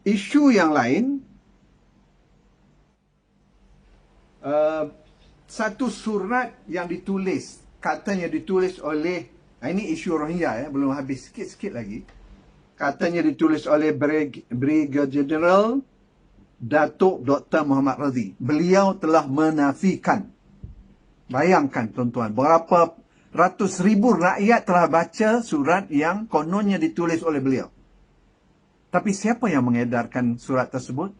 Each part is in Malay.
Isu yang lain, satu surat yang ditulis, katanya ditulis oleh, ini isu Rohingya belum habis, sikit-sikit lagi. Katanya ditulis oleh Brigadier General Datuk Dr. Muhammad Razi. Beliau telah menafikan. Bayangkan tuan-tuan, berapa ratus ribu rakyat telah baca surat yang kononnya ditulis oleh beliau. Tapi siapa yang mengedarkan surat tersebut?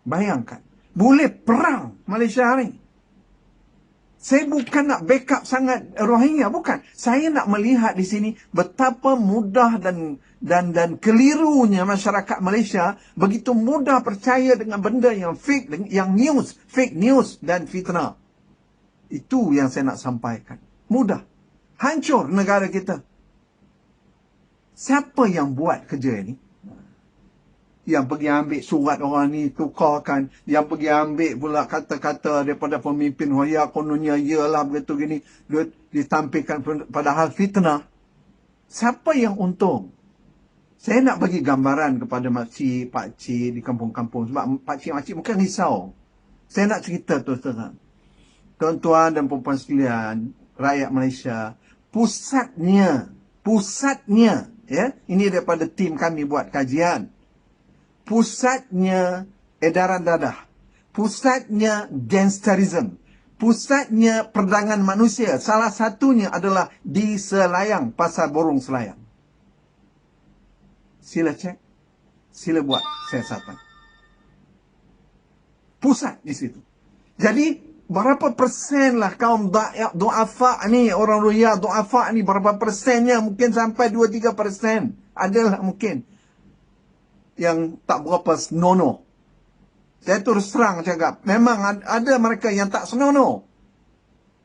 Bayangkan. Boleh perang Malaysia hari. Saya bukan nak backup sangat Rohingya, bukan. Saya nak melihat di sini betapa mudah dan kelirunya masyarakat Malaysia, begitu mudah percaya dengan benda yang fake, yang fake news dan fitnah. Itu yang saya nak sampaikan. Mudah. Hancur negara kita. Siapa yang buat kerja ini? Yang pergi ambil surat orang ni, tukarkan. Yang pergi ambil pula kata-kata daripada pemimpin Rohingya, kononnya ialah begitu gini, ditampilkan padahal fitnah. Siapa yang untung? Saya nak bagi gambaran kepada makcik, pakcik di kampung-kampung. Sebab pakcik-makcik mungkin risau. Saya nak cerita terus-terang. Tuan-tuan dan perempuan sekalian, rakyat Malaysia, pusatnya, ya, ini daripada tim kami buat kajian. Pusatnya edaran dadah. Pusatnya gangsterism. Pusatnya perdagangan manusia. Salah satunya adalah di Selayang, Pasar Borong Selayang. Sila cek. Sila buat siasatan. Pusat di situ. Jadi, berapa persen lah kaum du'afa ni, orang Rohingya du'afa ni, berapa persennya? Mungkin sampai 2-3%. Adalah mungkin yang tak berapa senonoh. Saya terus terang cakap, memang ada mereka yang tak senonoh.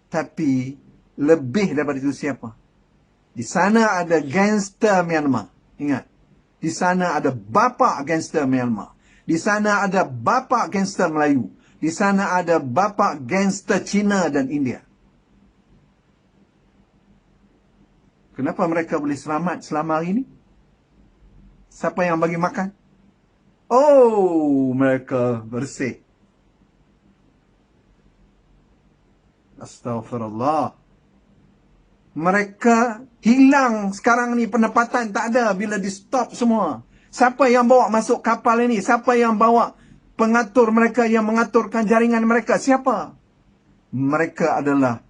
Tapi, lebih daripada itu siapa? Di sana ada gangster Myanmar. Ingat. Di sana ada bapa gangster Myanmar. Di sana ada bapa gangster Melayu. Di sana ada bapa gangster Cina dan India. Kenapa mereka boleh selamat selama hari ini? Siapa yang bagi makan? Oh, mereka bersih. Astaghfirullah. Mereka hilang sekarang ni, pendapatan tak ada bila di stop semua. Siapa yang bawa masuk kapal ini? Siapa yang bawa pengatur mereka, yang mengaturkan jaringan mereka? Siapa? Mereka adalah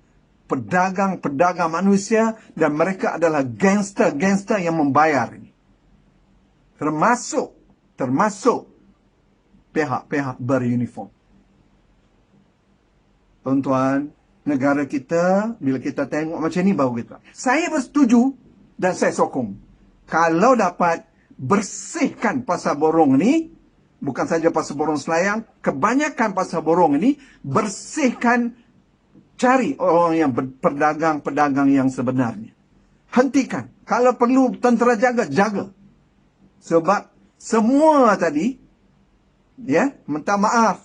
pedagang-pedagang manusia dan mereka adalah gangster-gangster yang membayar ini. Termasuk pihak-pihak beruniform. Tuan-tuan, negara kita, bila kita tengok macam ni baru kita. Saya bersetuju dan saya sokong. Kalau dapat bersihkan Pasar Borong ni, bukan saja Pasar Borong Selayang, kebanyakan Pasar Borong ini, bersihkan, cari orang yang pedagang-pedagang yang sebenarnya. Hentikan. Kalau perlu tentera jaga. Sebab semua tadi, ya, minta maaf,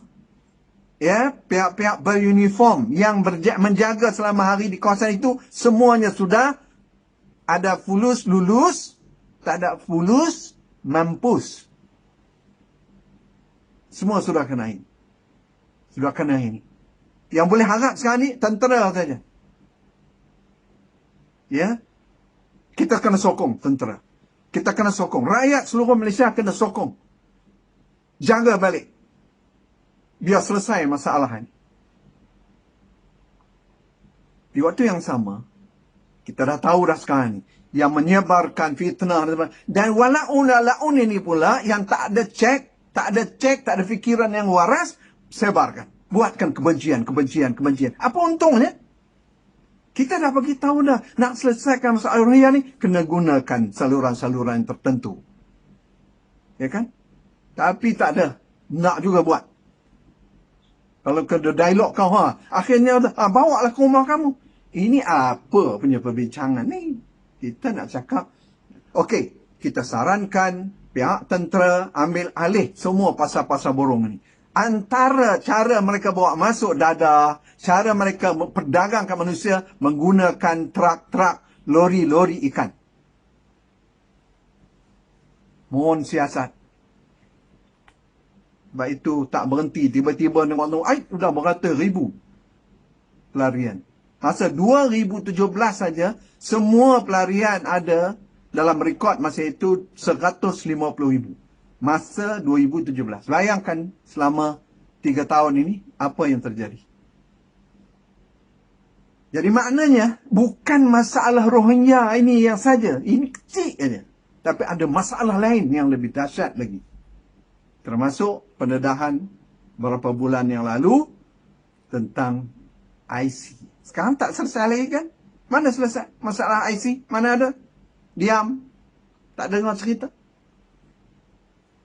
ya, pihak-pihak beruniform yang menjaga selama hari di kawasan itu, semuanya sudah ada fulus lulus, tak ada fulus mampus. Semua sudah kena ini. Sudah kena ini. Yang boleh harap sekarang ni, tentera saja. Ya. Kita kena sokong tentera. Kita kena sokong. Rakyat seluruh Malaysia kena sokong. Jaga balik. Biar selesai masalah ini. Di waktu yang sama, kita dah tahu dah sekarang ni, yang menyebarkan fitnah dan walaun ini pula yang tak ada cek, tak ada fikiran yang waras, sebarkan. Buatkan kebencian. Apa untungnya? Kita dah bagi tahu dah, nak selesaikan masalah Rohingya ni, kena gunakan saluran-saluran tertentu. Ya kan? Tapi tak ada. Nak juga buat. Kalau kena dialog kau, akhirnya bawa lah ke rumah kamu. Ini apa punya perbincangan ni? Kita nak cakap, okey, kita sarankan pihak tentera ambil alih semua pasar-pasar borong ni. Antara cara mereka bawa masuk dadah, cara mereka perdagangkan manusia menggunakan trak-trak, lori-lori ikan. Mohon siasat. Sebab itu tak berhenti. Tiba-tiba tengok-tengok, sudah beratus ribu pelarian. Masa 2017 saja, semua pelarian ada dalam rekod masa itu 150,000. Masa 2017. Bayangkan selama 3 tahun ini, apa yang terjadi. Jadi maknanya, bukan masalah Rohingya ini yang saja. Ini kecil saja. Tapi ada masalah lain yang lebih dahsyat lagi. Termasuk pendedahan beberapa bulan yang lalu tentang IC. Sekarang tak selesai lagi kan? Mana selesai masalah IC? Mana ada? Diam. Tak dengar cerita.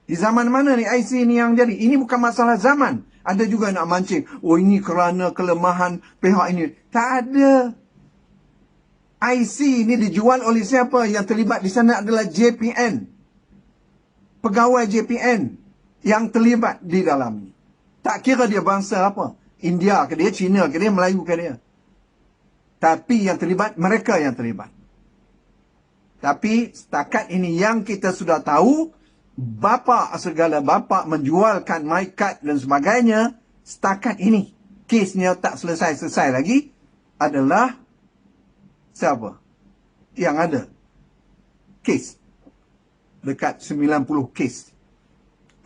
Di zaman mana ni IC ni yang jadi? Ini bukan masalah zaman. Ada juga nak mancing. Oh, ini kerana kelemahan pihak ini. Tak ada. IC ni dijual oleh siapa? Yang terlibat di sana adalah JPN. Pegawai JPN yang terlibat di dalam ni. Tak kira dia bangsa apa. India ke dia, Cina ke dia, Melayu ke dia. Tapi yang terlibat, mereka yang terlibat. Tapi setakat ini yang kita sudah tahu, bapa segala bapa menjualkan my card dan sebagainya, setakat ini. Kesnya tak selesai-selesai lagi, adalah siapa? Yang ada kes. Dekat 90 kes.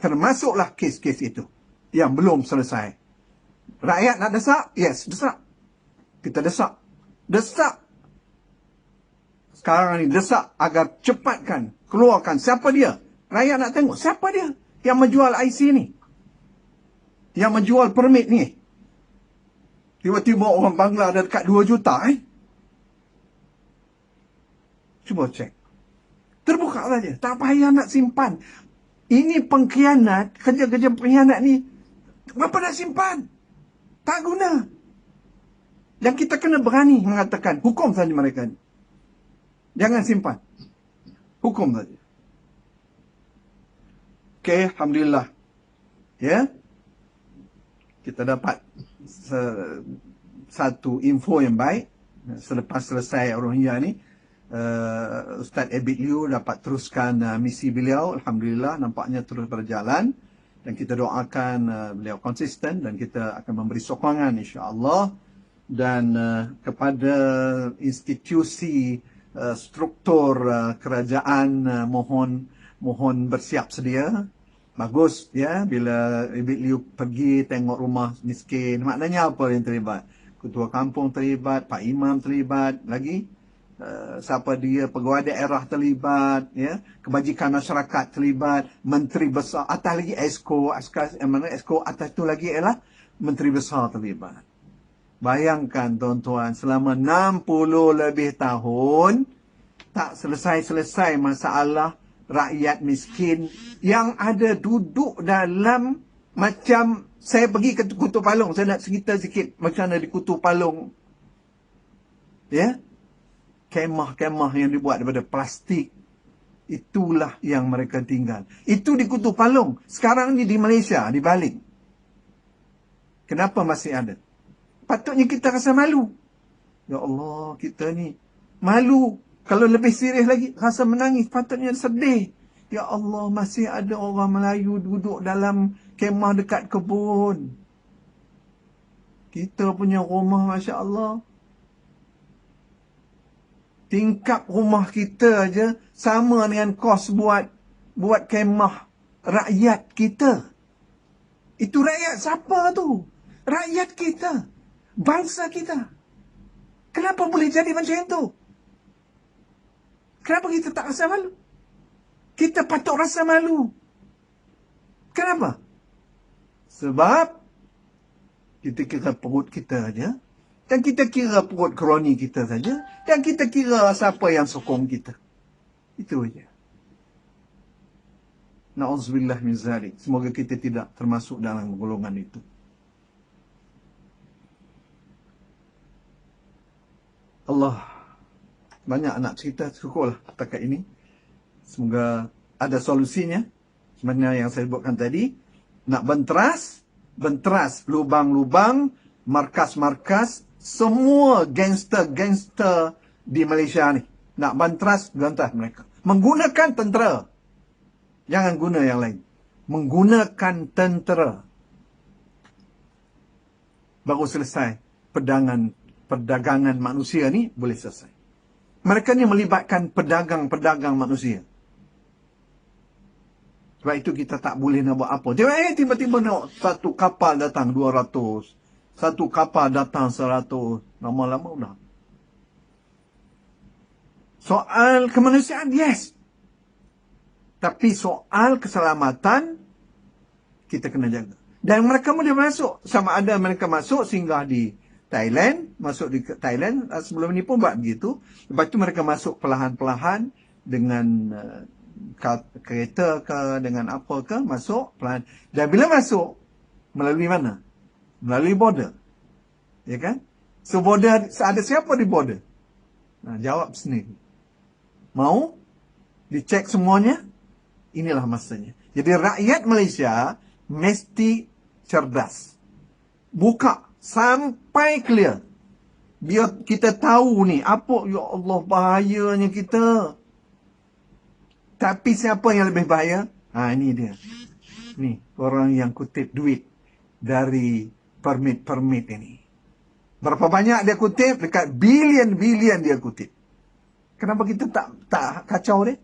Termasuklah kes-kes itu yang belum selesai. Rakyat nak desak? Yes, desak. Kita desak. Desak. Sekarang ni desak agar cepatkan, keluarkan. Siapa dia? Rakyat nak tengok. Siapa dia yang menjual IC ni? Yang menjual permit ni? Tiba-tiba orang Bangla ada dekat 2 juta Cuba cek. Terbuka saja. Tak payah nak simpan. Ini pengkhianat. Kerja-kerja pengkhianat ni. Berapa nak simpan? Tak guna. Dan kita kena berani mengatakan. Hukum saja mereka ni. Jangan simpan. Hukum saja. Okey, Alhamdulillah. Ya. Kita dapat satu info yang baik. Selepas selesai Rohingya ni. Ustaz Abid Liu dapat teruskan misi beliau. Alhamdulillah, nampaknya terus berjalan. Dan kita doakan beliau konsisten. Dan kita akan memberi sokongan insya-Allah. Dan kepada institusi struktur kerajaan, mohon bersiap sedia. Bagus ya, bila Abid Liu pergi tengok rumah miskin. Maknanya apa yang terlibat? Ketua kampung terlibat, Pak Imam terlibat, lagi siapa dia, pegawai daerah terlibat, ya, kebajikan masyarakat terlibat, menteri besar, atas lagi Esko atas tu lagi ialah menteri besar terlibat. Bayangkan tuan-tuan, selama 60 lebih tahun tak selesai-selesai masalah rakyat miskin yang ada duduk dalam, macam saya pergi ke Kutu Palong, saya nak cerita sikit macam mana di Kutu Palong. Ya. Kemah-kemah yang dibuat daripada plastik. Itulah yang mereka tinggal. Itu di Kutu Palong. Sekarang ni di Malaysia, di Baling. Kenapa masih ada? Patutnya kita rasa malu. Ya Allah, kita ni malu. Kalau lebih serius lagi, rasa menangis. Patutnya sedih. Ya Allah, masih ada orang Melayu duduk dalam kemah dekat kebun. Kita punya rumah, Masya Allah. Tingkap rumah kita aja sama dengan kos buat kemah rakyat kita. Itu rakyat siapa tu? Rakyat kita. Bangsa kita. Kenapa boleh jadi macam itu? Kenapa kita tak rasa malu? Kita patut rasa malu. Kenapa? Sebab kita kira perut kita aja. Dan kita kira perut kroni kita saja. Dan kita kira siapa yang sokong kita. Itu saja. Na'udzubillah min zalik. Semoga kita tidak termasuk dalam golongan itu. Allah. Banyak nak cerita, syukurlah setakat ini. Semoga ada solusinya. Sebenarnya yang saya sebutkan tadi. Nak benteras lubang-lubang, markas-markas, semua gangster-gangster di Malaysia ni. Nak benteras mereka. Menggunakan tentera. Jangan guna yang lain. Menggunakan tentera. Baru selesai perdagangan manusia ni boleh selesai. Mereka ni melibatkan pedagang-pedagang manusia. Sebab itu kita tak boleh nak buat apa. Tiba-tiba nak satu kapal datang 200. Satu kapal datang 100. Lama-lama dah. Soal kemanusiaan, yes. Tapi soal keselamatan, kita kena jaga. Dan mereka boleh masuk. Sama ada mereka masuk singgah di Thailand. Masuk di Thailand. Sebelum ni pun buat begitu. Lepas tu mereka masuk perlahan-perlahan dengan kereta ke, dengan apa ke, masuk perlahan. Dan bila masuk, melalui mana? Melalui border. Ya kan? So border, ada siapa di border? Nah, jawab sendiri. Mau dicek semuanya? Inilah masanya. Jadi rakyat Malaysia mesti cerdas. Buka sampai clear. Biar kita tahu ni, apa, ya Allah, bahayanya kita. Tapi siapa yang lebih bahaya? Ini dia. Ni, orang yang kutip duit dari permit ini. Berapa banyak dia kutip? Dekat bilion-bilion dia kutip. Kenapa kita tak kacau dia?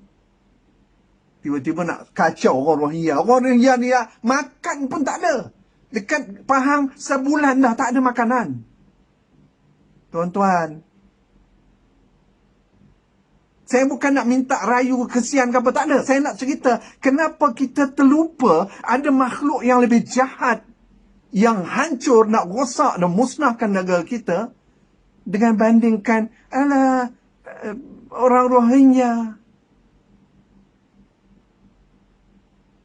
Tiba-tiba nak kacau orang Rohingya. Orang Rohingya ni makan pun tak ada. Dekat Pahang sebulan dah tak ada makanan. Tuan-tuan, saya bukan nak minta rayu kesian ke apa, tak ada. Saya nak cerita kenapa kita terlupa ada makhluk yang lebih jahat, yang hancur, nak rosak dan musnahkan negara kita, dengan bandingkan orang Rohingya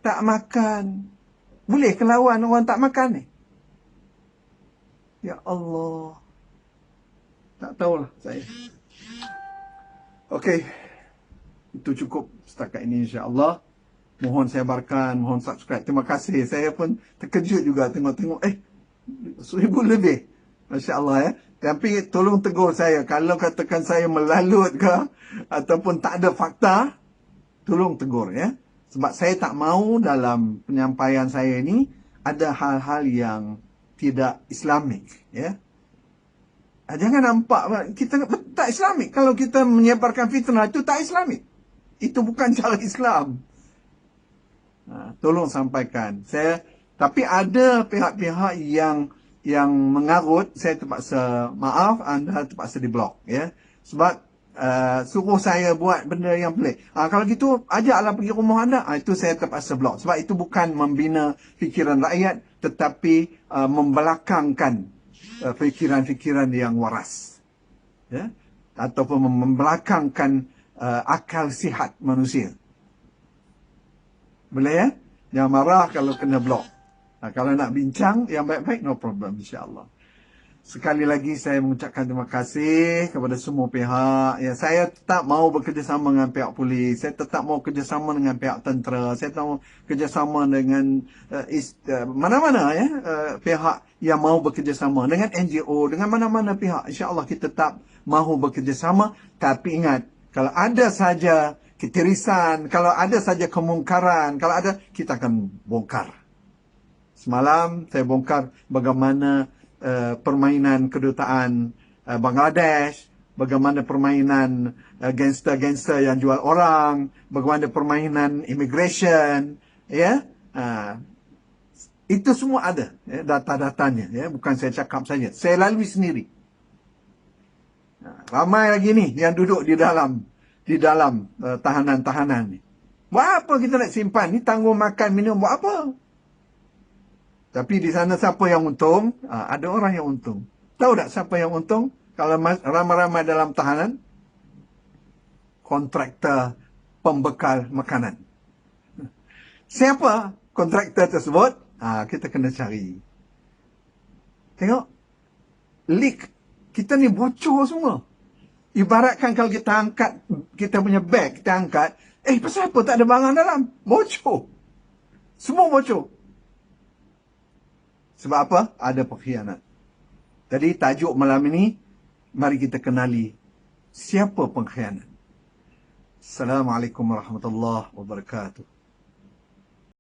tak makan. Boleh ke lawan orang tak makan ni? Ya Allah. Tak tahulah saya. Okey. Itu cukup setakat ini, insya-Allah. Mohon sebarkan, mohon subscribe. Terima kasih. Saya pun terkejut juga tengok-tengok. 1000 lebih. Masya-Allah ya. Tapi tolong tegur saya. Kalau katakan saya melalut ke, ataupun tak ada fakta, tolong tegur ya. Sebab saya tak mahu dalam penyampaian saya ini ada hal-hal yang tidak Islamik. Ya. Jangan nampak kita tak Islamik. Kalau kita menyebarkan fitnah itu tak Islamik. Itu bukan cara Islam. Tolong sampaikan. Tapi ada pihak-pihak yang mengarut, saya terpaksa maaf, anda terpaksa diblok. Ya. Sebab suruh saya buat benda yang pelik. Kalau gitu, ajaklah pergi rumah anda. Itu saya terpaksa blok. Sebab itu bukan membina fikiran rakyat, tetapi membelakangkan fikiran-fikiran yang waras. Ya? Ataupun membelakangkan akal sihat manusia. Boleh ya? Jangan marah kalau kena blok. Kalau nak bincang yang baik-baik, no problem, insya-Allah. Sekali lagi saya mengucapkan terima kasih kepada semua pihak. Ya, saya tetap mau bekerjasama dengan pihak polis. Saya tetap mau kerjasama dengan pihak tentera. Saya tetap mau kerjasama dengan mana-mana ya, pihak yang mau bekerjasama. Dengan NGO, dengan mana-mana pihak. InsyaAllah kita tetap mahu bekerjasama. Tapi ingat, kalau ada saja ketirisan, kalau ada saja kemungkaran, kalau ada, kita akan bongkar. Semalam saya bongkar bagaimana permainan kedutaan Bangladesh, bagaimana permainan gangster-gangster yang jual orang, bagaimana permainan immigration, ya, itu semua ada, ya, data-datanya, ya, bukan saya cakap saja, saya lalui sendiri. Ramai lagi ni yang duduk di dalam tahanan-tahanan ni. Buat apa kita nak simpan ni, tanggung makan minum, buat apa? Tapi di sana siapa yang untung? Ada orang yang untung. Tahu tak siapa yang untung? Kalau ramai-ramai dalam tahanan? Kontraktor pembekal makanan. Siapa kontraktor tersebut? Kita kena cari. Tengok. Leak. Kita ni bocor semua. Ibaratkan kalau kita angkat, kita punya beg, kita angkat. Pasal apa tak ada barang dalam? Bocor. Semua bocor. Sebab apa? Ada pengkhianat. Jadi tajuk malam ini, mari kita kenali siapa pengkhianat. Assalamualaikum warahmatullahi wabarakatuh.